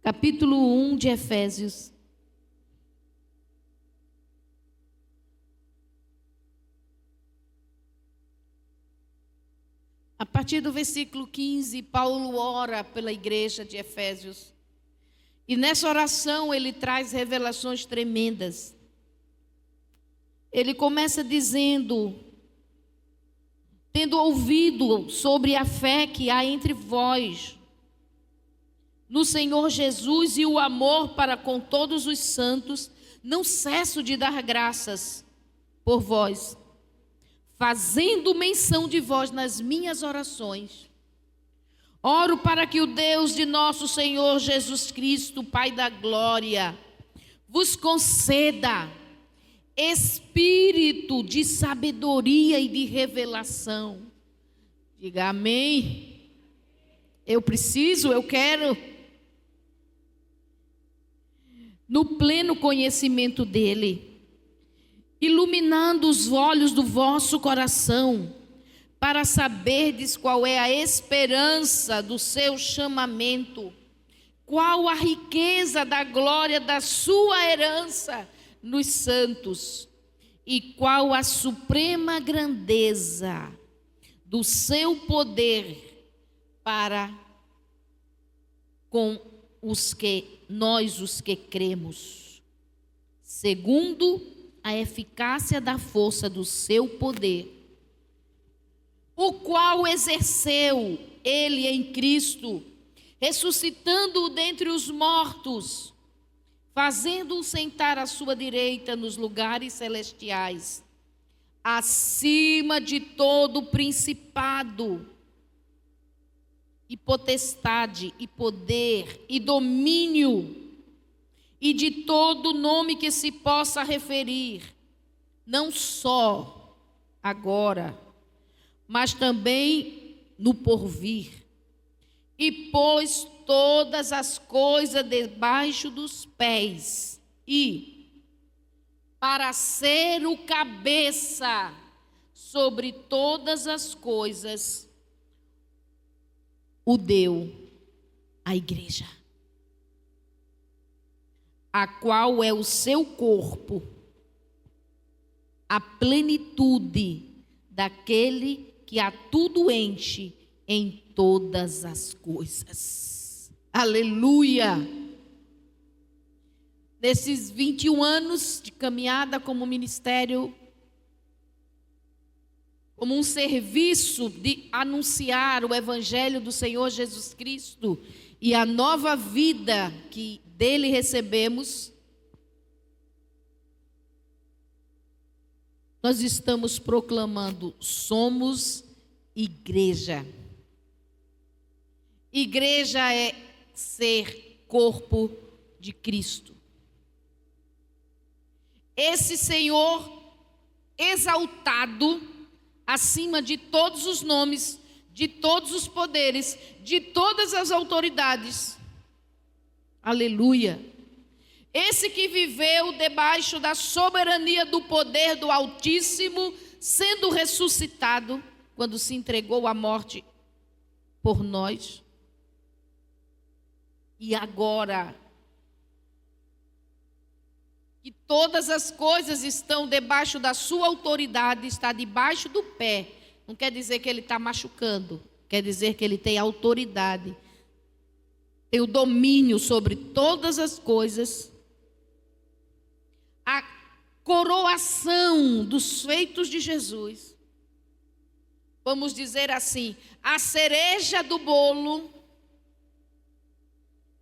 capítulo 1 de Efésios. A partir do versículo 15, Paulo ora pela igreja de Efésios. E nessa oração ele traz revelações tremendas. Ele começa dizendo: tendo ouvido sobre a fé que há entre vós, no Senhor Jesus, e o amor para com todos os santos, não cesso de dar graças por vós, fazendo menção de vós nas minhas orações. Oro para que o Deus de nosso Senhor Jesus Cristo, Pai da glória, vos conceda espírito de sabedoria e de revelação. Diga amém. Eu quero, no pleno conhecimento dele, iluminando os olhos do vosso coração, para saberdes qual é a esperança do seu chamamento, qual a riqueza da glória da sua herança nos santos, e qual a suprema grandeza do seu poder para com os que cremos, segundo a eficácia da força do seu poder, o qual exerceu ele em Cristo, ressuscitando-o dentre os mortos, fazendo-o sentar à sua direita nos lugares celestiais, acima de todo principado, e potestade, e poder, e domínio, e de todo nome que se possa referir, não só agora, mas também no porvir. E pôs todas as coisas debaixo dos pés, e para ser o cabeça sobre todas as coisas, o deu à igreja, a qual é o seu corpo, a plenitude daquele que a tudo enche em todas as coisas. Aleluia! Nesses 21 anos de caminhada como ministério, como um serviço de anunciar o evangelho do Senhor Jesus Cristo e a nova vida que dele recebemos, nós estamos proclamando: somos igreja. Igreja é ser corpo de Cristo. Esse Senhor exaltado acima de todos os nomes, de todos os poderes, de todas as autoridades. Aleluia. Esse que viveu debaixo da soberania do poder do Altíssimo, sendo ressuscitado, quando se entregou à morte por nós. E agora, que todas as coisas estão debaixo da sua autoridade, está debaixo do pé, não quer dizer que ele está machucando, quer dizer que ele tem autoridade, tem o domínio sobre todas as coisas. A coroação dos feitos de Jesus, vamos dizer assim, a cereja do bolo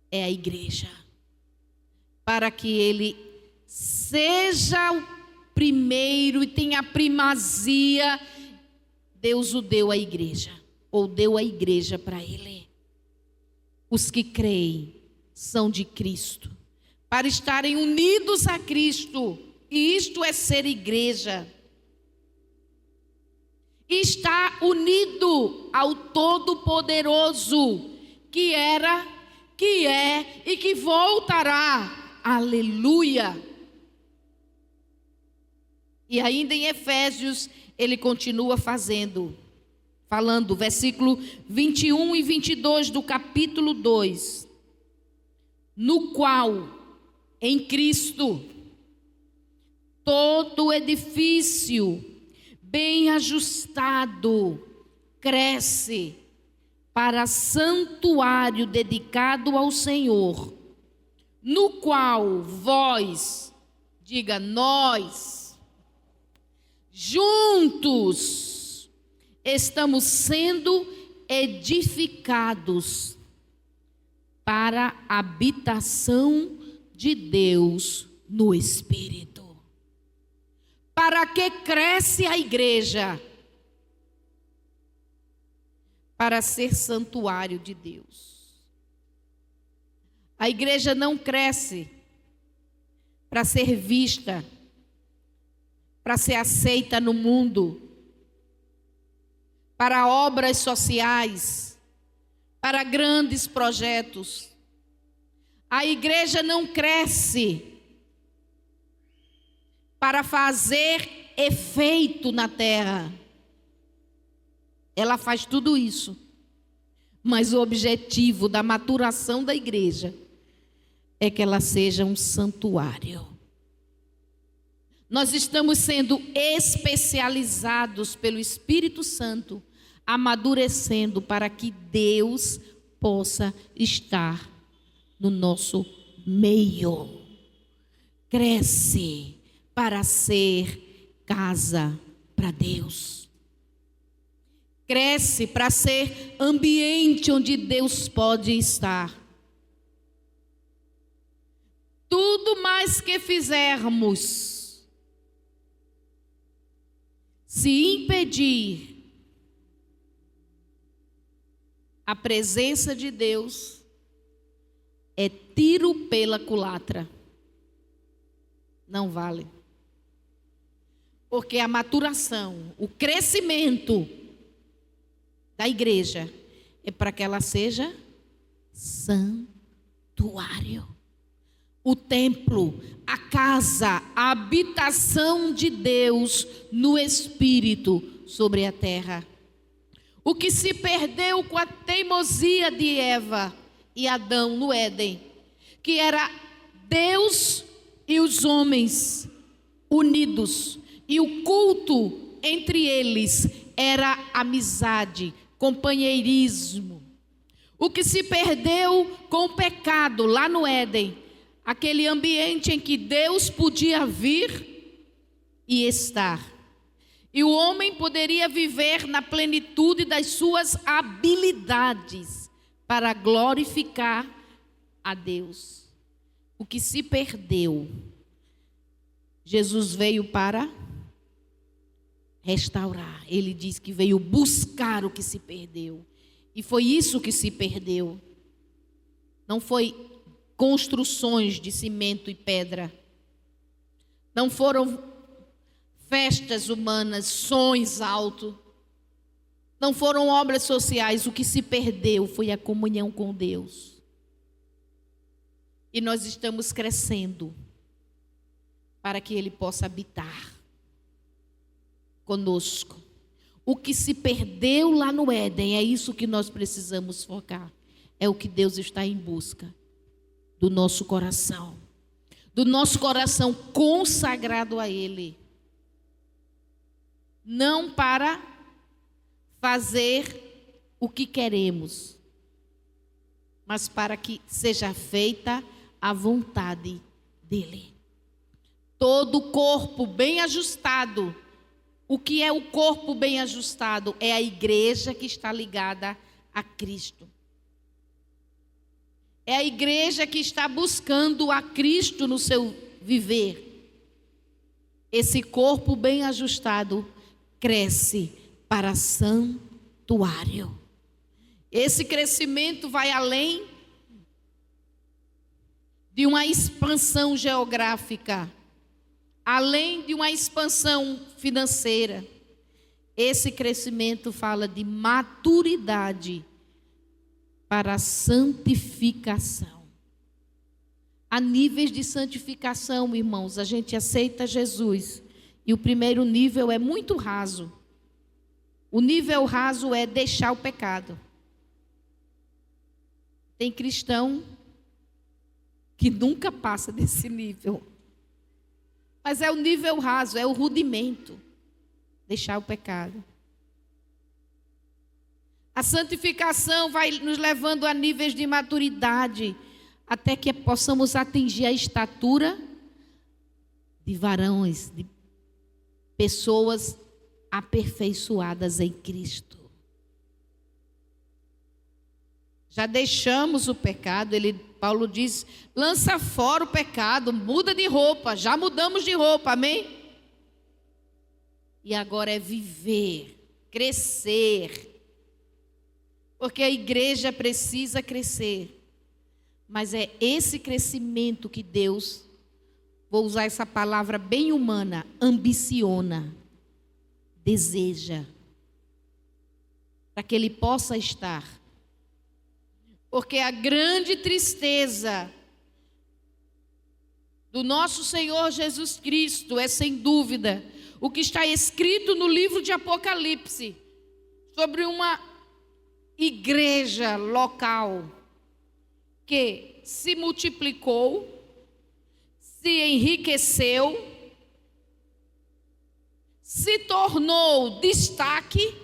é a igreja, para que ele seja o primeiro e tenha a primazia. Deus o deu à igreja, ou deu a igreja para ele. Os que creem são de Cristo, para estarem unidos a Cristo, e isto é ser igreja. E está unido ao Todo-Poderoso, que era, que é e que voltará. Aleluia! E ainda em Efésios, ele continua falando, versículo 21 e 22 do capítulo 2. no qual, em Cristo, todo edifício bem ajustado cresce para santuário dedicado ao Senhor, no qual vós, diga nós, juntos estamos sendo edificados para a habitação de Deus no Espírito. Para que cresce a igreja? Para ser santuário de Deus. A igreja não cresce para ser vista, para ser aceita no mundo, para obras sociais, para grandes projetos. A igreja não cresce para fazer efeito na terra. Ela faz tudo isso, mas o objetivo da maturação da igreja é que ela seja um santuário. Nós estamos sendo especializados pelo Espírito Santo, amadurecendo para que Deus possa estar no nosso meio. Cresce para ser casa para Deus. Cresce para ser ambiente onde Deus pode estar. Tudo mais que fizermos, se impedir a presença de Deus, é tiro pela culatra. Não vale. Porque a maturação, o crescimento da igreja é para que ela seja santuário. O templo, a casa, a habitação de Deus no Espírito sobre a terra. O que se perdeu com a teimosia de Eva e Adão no Éden, que era Deus e os homens unidos, e o culto entre eles era amizade, companheirismo. O que se perdeu com o pecado lá no Éden, aquele ambiente em que Deus podia vir e estar. E o homem poderia viver na plenitude das suas habilidades para glorificar a Deus. O que se perdeu, Jesus veio para restaurar. Ele diz que veio buscar o que se perdeu. E foi isso que se perdeu. Não foi construções de cimento e pedra. Não foram festas humanas, sons altos. Não foram obras sociais. O que se perdeu foi a comunhão com Deus. E nós estamos crescendo para que Ele possa habitar conosco. O que se perdeu lá no Éden, é isso que nós precisamos focar. É o que Deus está em busca do nosso coração consagrado a Ele. Não para fazer o que queremos, mas para que seja feita a vontade dEle. Todo o corpo bem ajustado. O que é o corpo bem ajustado? É a igreja que está ligada a Cristo. É a igreja que está buscando a Cristo no seu viver. Esse corpo bem ajustado cresce para santuário. Esse crescimento vai além de uma expansão geográfica, além de uma expansão financeira. Esse crescimento fala de maturidade para a santificação. Há níveis de santificação, irmãos. A gente aceita Jesus e o primeiro nível é muito raso. O nível raso é deixar o pecado. Tem cristão que nunca passa desse nível. Mas é o nível raso, é o rudimento. Deixar o pecado. A santificação vai nos levando a níveis de maturidade, até que possamos atingir a estatura de varões, de pessoas aperfeiçoadas em Cristo. Já deixamos o pecado, Paulo diz, lança fora o pecado, muda de roupa, já mudamos de roupa, amém? E agora é viver, crescer, porque a igreja precisa crescer, mas é esse crescimento que Deus, vou usar essa palavra bem humana, ambiciona, deseja, para que Ele possa estar. Porque a grande tristeza do nosso Senhor Jesus Cristo é, sem dúvida, o que está escrito no livro de Apocalipse, sobre uma igreja local que se multiplicou, se enriqueceu, se tornou destaque,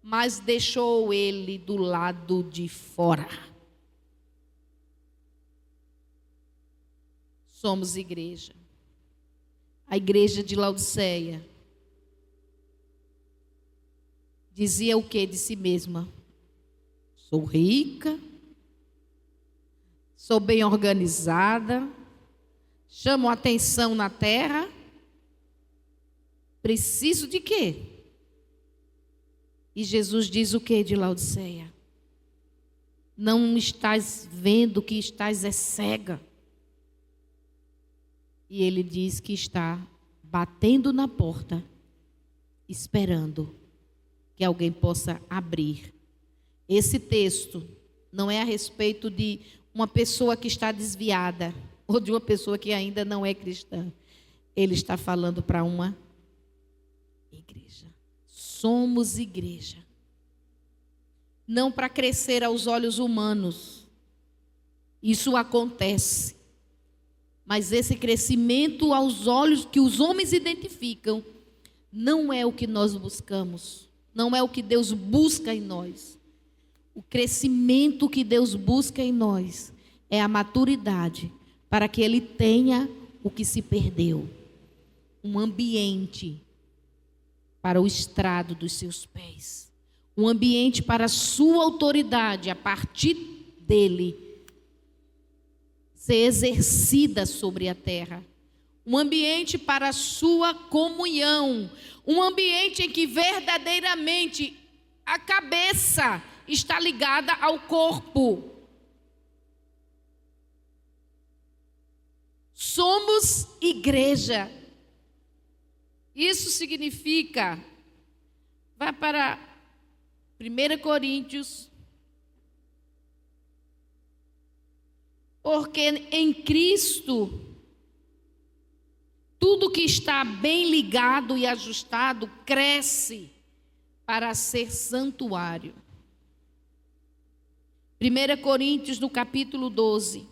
mas deixou ele do lado de fora. Somos igreja. A igreja de Laodiceia dizia o que de si mesma? Sou rica, sou bem organizada, chamo atenção na terra, preciso de quê? E Jesus diz o que de Laodiceia? Não estás vendo que estás cega. E ele diz que está batendo na porta, esperando que alguém possa abrir. Esse texto não é a respeito de uma pessoa que está desviada ou de uma pessoa que ainda não é cristã. Ele está falando para uma igreja. Somos igreja. Não para crescer aos olhos humanos. Isso acontece. Mas esse crescimento aos olhos que os homens identificam não é o que nós buscamos. Não é o que Deus busca em nós. O crescimento que Deus busca em nós é a maturidade para que Ele tenha o que se perdeu. Um ambiente para o estrado dos seus pés. Um ambiente para a sua autoridade, a partir dele, ser exercida sobre a terra. Um ambiente para a sua comunhão. Um ambiente em que verdadeiramente a cabeça está ligada ao corpo. Somos igreja. Isso significa, vai para 1 Coríntios, porque em Cristo, tudo que está bem ligado e ajustado cresce para ser santuário. 1 Coríntios, no capítulo 12.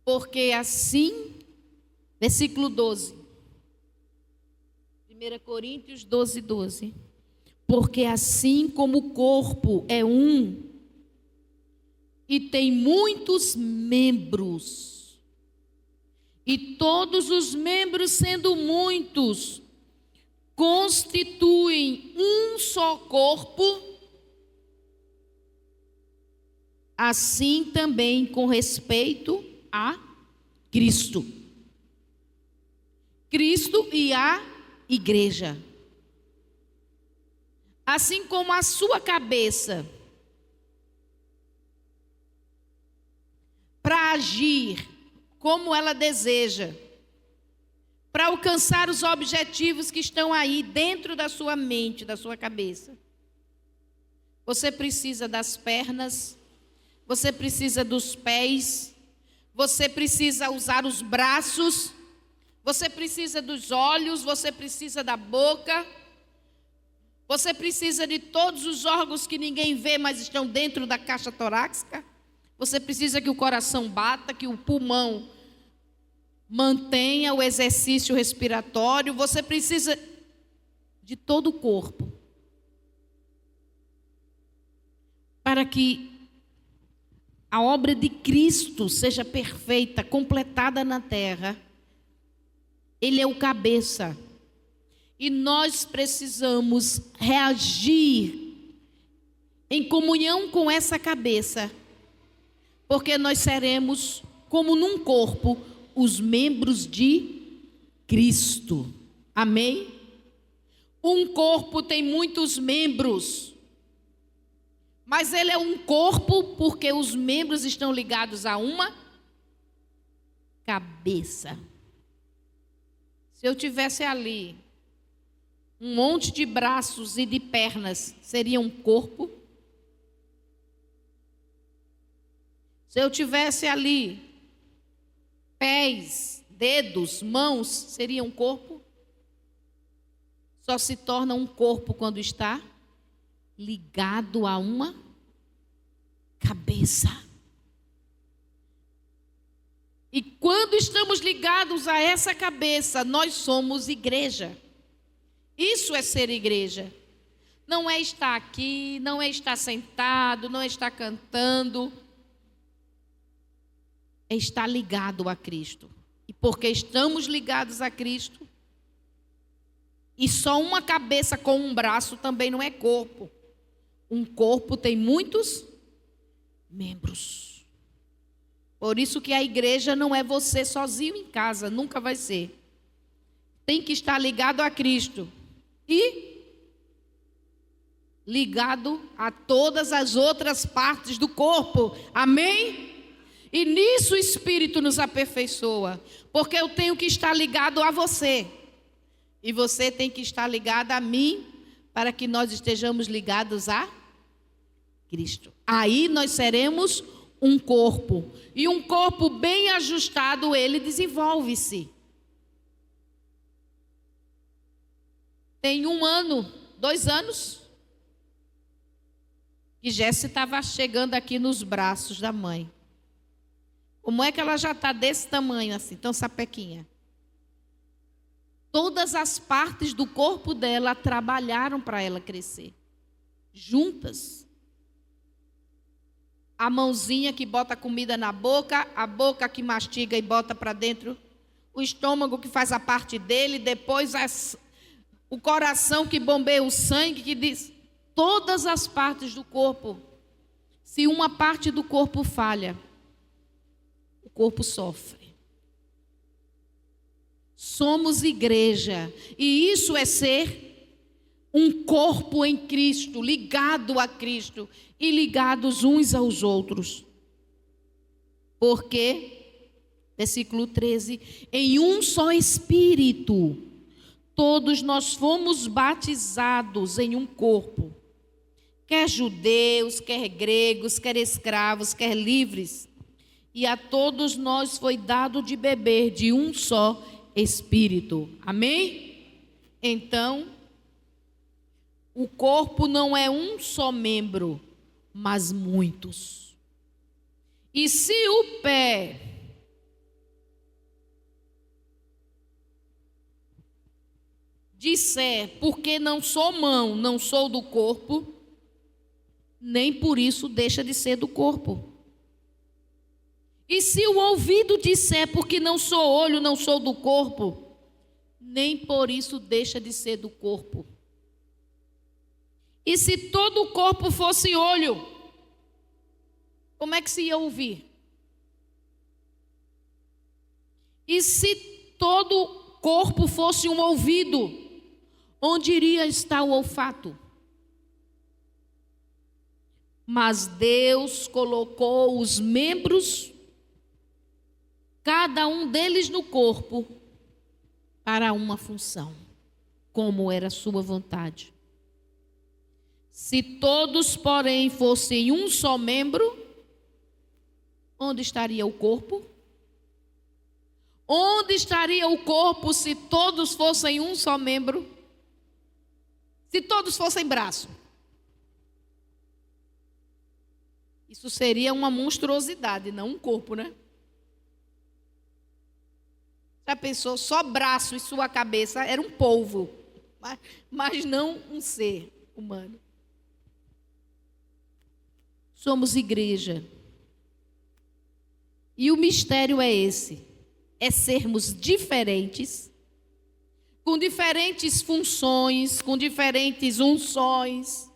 Porque assim, versículo 12. 1 Coríntios 12, 12. Porque assim como o corpo é um e tem muitos membros, e todos os membros, sendo muitos, constituem um só corpo, assim também com respeito a Cristo. Cristo e a igreja. Assim como a sua cabeça, para agir como ela deseja, para alcançar os objetivos que estão aí dentro da sua mente, da sua cabeça. Você precisa das pernas, você precisa dos pés, você precisa usar os braços, você precisa dos olhos, você precisa da boca, Você precisa de todos os órgãos que ninguém vê, mas estão dentro da caixa torácica. Você precisa que o coração bata, que o pulmão mantenha o exercício respiratório. Você precisa de todo o corpo para que a obra de Cristo seja perfeita, completada na terra. Ele é o cabeça. E nós precisamos reagir em comunhão com essa cabeça, porque nós seremos, como num corpo, os membros de Cristo. Amém? Um corpo tem muitos membros, mas ele é um corpo porque os membros estão ligados a uma cabeça. Se eu tivesse ali um monte de braços e de pernas, seria um corpo? Se eu tivesse ali pés, dedos, mãos, seria um corpo? Só se torna um corpo quando está ligado a uma cabeça. E quando estamos ligados a essa cabeça, nós somos igreja. Isso é ser igreja. Não é estar aqui, não é estar sentado, não é estar cantando. É estar ligado a Cristo. E porque estamos ligados a Cristo, e só uma cabeça com um braço também não é corpo. Um corpo tem muitos membros. Por isso que a igreja não é você sozinho em casa, nunca vai ser. Tem que estar ligado a Cristo e ligado a todas as outras partes do corpo. Amém? E nisso o Espírito nos aperfeiçoa, porque eu tenho que estar ligado a você. E você tem que estar ligado a mim, para que nós estejamos ligados a Cristo. Aí nós seremos um corpo. E um corpo bem ajustado, ele desenvolve-se. Tem 1 ano, 2 anos, que Jéssica estava chegando aqui nos braços da mãe. Como é que ela já está desse tamanho assim, tão sapequinha? Todas as partes do corpo dela trabalharam para ela crescer. Juntas. A mãozinha que bota comida na boca, a boca que mastiga e bota para dentro, o estômago que faz a parte dele, depois o coração que bombeia o sangue, que diz... Todas as partes do corpo. Se uma parte do corpo falha, o corpo sofre. Somos igreja, e isso é ser um corpo em Cristo, ligado a Cristo e ligados uns aos outros. Porque, versículo 13, em um só Espírito, todos nós fomos batizados em um corpo, quer judeus, quer gregos, quer escravos, quer livres, e a todos nós foi dado de beber de um só Espírito. Amém? Então, o corpo não é um só membro, mas muitos. E se o pé disser, porque não sou mão, não sou do corpo, nem por isso deixa de ser do corpo. E se o ouvido disser, porque não sou olho, não sou do corpo, nem por isso deixa de ser do corpo. E se todo o corpo fosse olho, como é que se ia ouvir? E se todo o corpo fosse um ouvido, onde iria estar o olfato? Mas Deus colocou os membros, cada um deles no corpo, para uma função, como era a sua vontade. Se todos, porém, fossem um só membro, onde estaria o corpo? Onde estaria o corpo se todos fossem um só membro? Se todos fossem braço. Isso seria uma monstruosidade, não um corpo, né? Já pensou? Só braço e sua cabeça era um polvo, mas não um ser humano. Somos igreja. E o mistério é esse: é sermos diferentes, com diferentes funções, com diferentes unções,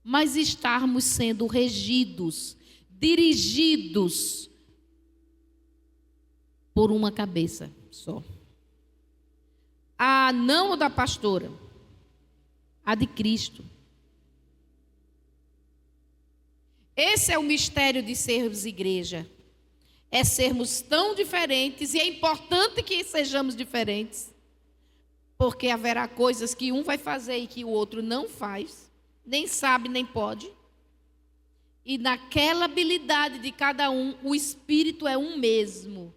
mas estarmos sendo regidos, dirigidos por uma cabeça só. A não da pastora, a de Cristo. Esse é o mistério de sermos igreja. É sermos tão diferentes, e é importante que sejamos diferentes, porque haverá coisas que um vai fazer e que o outro não faz, nem sabe, nem pode. E naquela habilidade de cada um, o Espírito é um mesmo.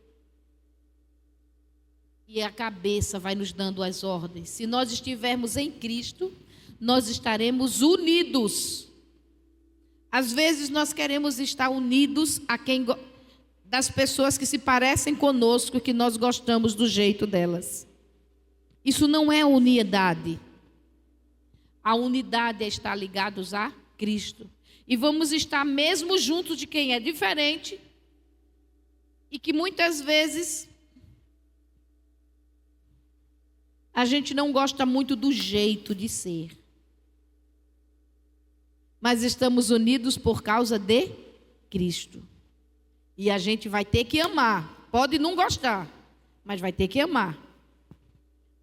E a cabeça vai nos dando as ordens. Se nós estivermos em Cristo, nós estaremos unidos. Às vezes nós queremos estar unidos das pessoas que se parecem conosco, que nós gostamos do jeito delas. Isso não é unidade. A unidade é estar ligados a Cristo. E vamos estar mesmo juntos de quem é diferente e que muitas vezes a gente não gosta muito do jeito de ser. Mas estamos unidos por causa de Cristo. E a gente vai ter que amar. Pode não gostar, mas vai ter que amar.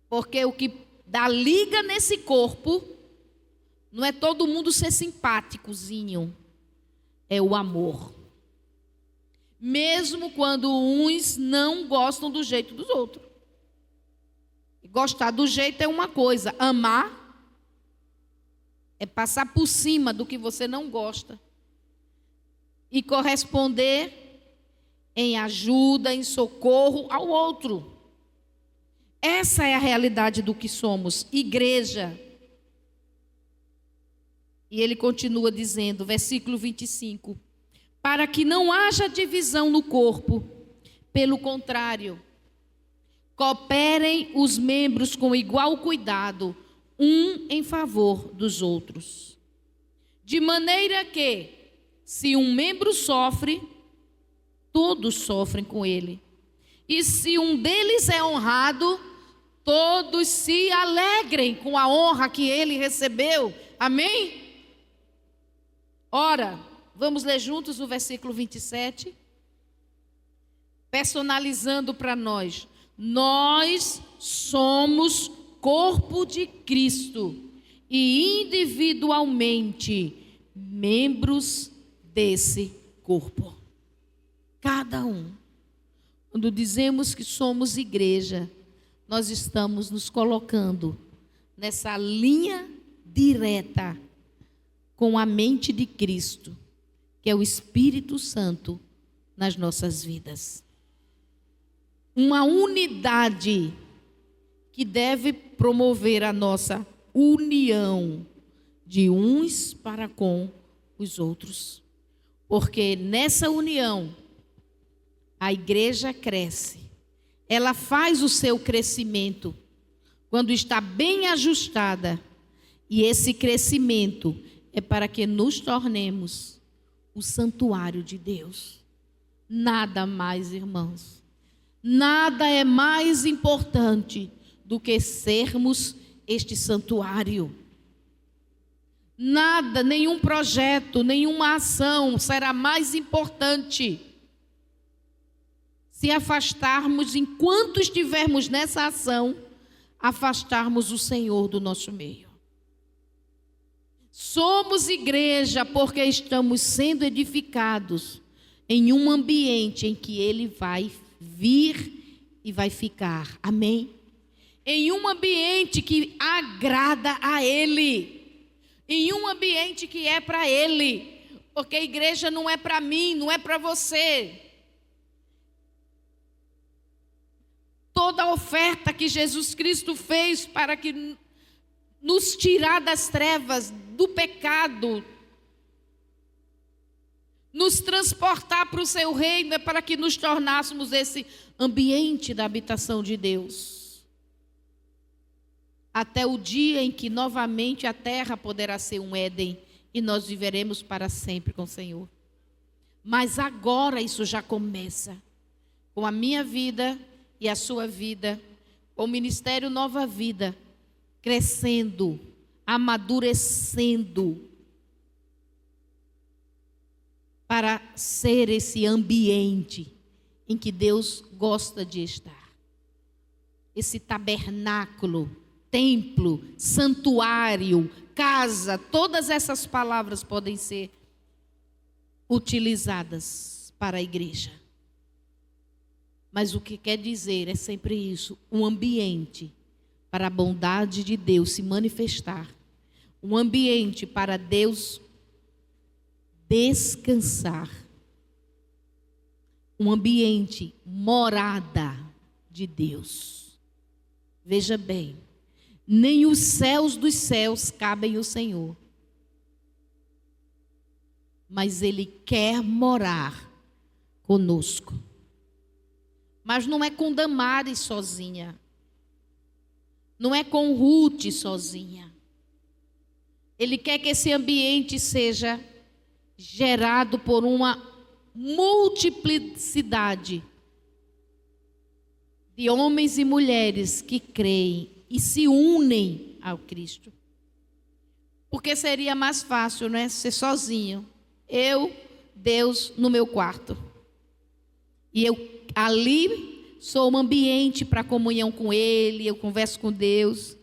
Porque o que dá liga nesse corpo não é todo mundo ser simpáticozinho. É o amor. Mesmo quando uns não gostam do jeito dos outros. Gostar do jeito é uma coisa. Amar é passar por cima do que você não gosta. E corresponder em ajuda, em socorro ao outro. Essa é a realidade do que somos, igreja. E ele continua dizendo, versículo 25: para que não haja divisão no corpo, pelo contrário, cooperem os membros com igual cuidado, um em favor dos outros. De maneira que, se um membro sofre, todos sofrem com ele. E se um deles é honrado, todos se alegrem com a honra que ele recebeu. Amém? Ora, vamos ler juntos o versículo 27? Personalizando para nós. Nós somos corpo de Cristo e individualmente membros desse corpo. Cada um. Quando dizemos que somos igreja, nós estamos nos colocando nessa linha direta com a mente de Cristo, que é o Espírito Santo nas nossas vidas. Uma unidade que deve promover a nossa união de uns para com os outros. Porque nessa união, a igreja cresce. Ela faz o seu crescimento quando está bem ajustada. E esse crescimento é para que nos tornemos o santuário de Deus. Nada mais, irmãos. Nada é mais importante do que sermos este santuário. Nada, nenhum projeto, nenhuma ação será mais importante se afastarmos, enquanto estivermos nessa ação, afastarmos o Senhor do nosso meio. Somos igreja porque estamos sendo edificados em um ambiente em que Ele vai vir e vai ficar. Amém? Em um ambiente que agrada a Ele. Em um ambiente que é para Ele. Porque a igreja não é para mim, não é para você. Toda a oferta que Jesus Cristo fez para que nos tirar das trevas, do pecado, nos transportar para o seu reino, é para que nos tornássemos esse ambiente da habitação de Deus. Até o dia em que novamente a terra poderá ser um Éden e nós viveremos para sempre com o Senhor. Mas agora isso já começa com a minha vida e a sua vida, com o Ministério Nova Vida, crescendo, amadurecendo, para ser esse ambiente em que Deus gosta de estar. Esse tabernáculo, templo, santuário, casa, todas essas palavras podem ser utilizadas para a igreja. Mas o que quer dizer é sempre isso, um ambiente para a bondade de Deus se manifestar, um ambiente para Deus descansar, um ambiente morada de Deus. Veja bem, nem os céus dos céus cabem ao Senhor, mas Ele quer morar conosco. Mas não é com Damares sozinha, não é com Ruth sozinha. Ele quer que esse ambiente seja gerado por uma multiplicidade de homens e mulheres que creem e se unem ao Cristo. Porque seria mais fácil, né, ser sozinho. Eu, Deus, no meu quarto. E eu ali sou um ambiente para comunhão com Ele, eu converso com Deus.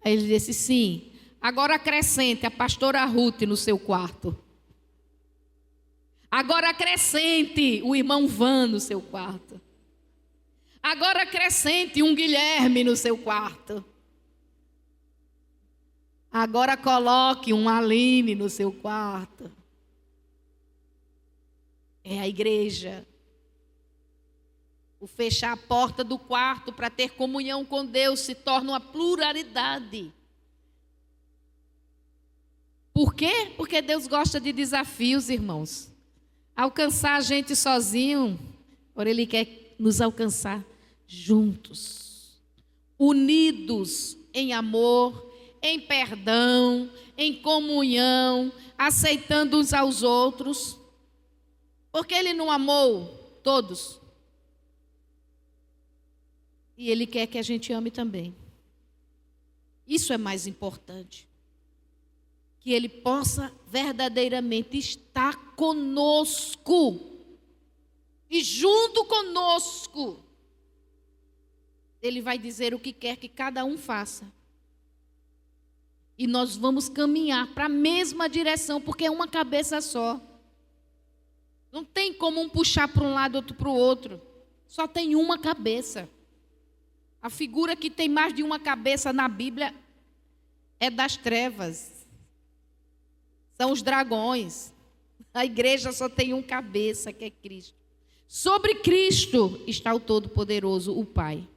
Aí ele disse, sim, agora acrescente a pastora Ruth no seu quarto. Agora acrescente o irmão Van no seu quarto. Agora acrescente um Guilherme no seu quarto. Agora coloque um Aline no seu quarto. É a igreja. O fechar a porta do quarto para ter comunhão com Deus se torna uma pluralidade. Por quê? Porque Deus gosta de desafios, irmãos. Alcançar a gente sozinho, agora Ele quer nos alcançar juntos, unidos em amor, em perdão, em comunhão, aceitando uns aos outros, porque Ele não amou todos, e Ele quer que a gente ame também. Isso é mais importante. Que Ele possa verdadeiramente estar conosco. E junto conosco, Ele vai dizer o que quer que cada um faça. E nós vamos caminhar para a mesma direção, porque é uma cabeça só. Não tem como um puxar para um lado, outro para o outro. Só tem uma cabeça. A figura que tem mais de uma cabeça na Bíblia é das trevas. São os dragões. A igreja só tem um cabeça, que é Cristo. Sobre Cristo está o Todo-Poderoso, o Pai.